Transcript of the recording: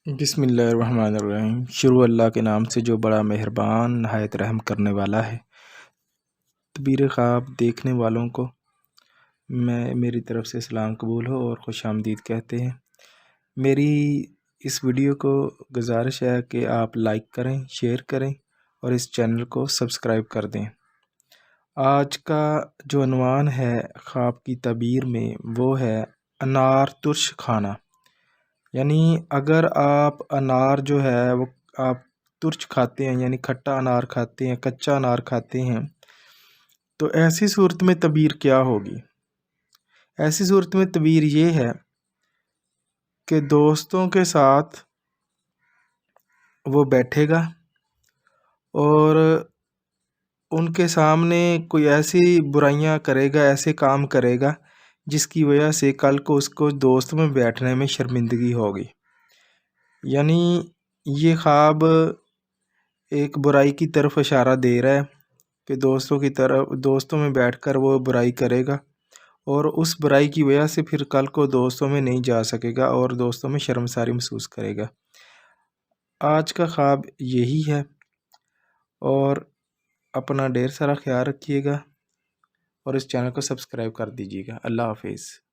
بسم اللہ الرحمن الرحیم۔ شروع اللہ کے نام سے جو بڑا مہربان نہایت رحم کرنے والا ہے۔ تعبیر خواب دیکھنے والوں کو میری طرف سے سلام قبول ہو اور خوش آمدید کہتے ہیں۔ میری اس ویڈیو کو گزارش ہے کہ آپ لائک کریں، شیئر کریں اور اس چینل کو سبسکرائب کر دیں۔ آج کا جو عنوان ہے خواب کی تعبیر میں وہ ہے انار ترش کھانا۔ یعنی اگر آپ انار جو ہے وہ آپ ترچ کھاتے ہیں، یعنی کھٹا انار کھاتے ہیں، کچا انار کھاتے ہیں، تو ایسی صورت میں تعبیر کیا ہوگی؟ ایسی صورت میں تعبیر یہ ہے کہ دوستوں کے ساتھ وہ بیٹھے گا اور ان کے سامنے کوئی ایسی برائیاں کرے گا، ایسے کام کرے گا جس کی وجہ سے کل کو اس کو دوست میں بیٹھنے میں شرمندگی ہوگی۔ یعنی یہ خواب ایک برائی کی طرف اشارہ دے رہا ہے کہ دوستوں میں بیٹھ کر وہ برائی کرے گا اور اس برائی کی وجہ سے پھر کل کو دوستوں میں نہیں جا سکے گا اور دوستوں میں شرمساری محسوس کرے گا۔ آج کا خواب یہی ہے اور اپنا ڈھیر سارا خیال رکھیے گا اور اس چینل کو سبسکرائب کر دیجیے گا۔ اللہ حافظ۔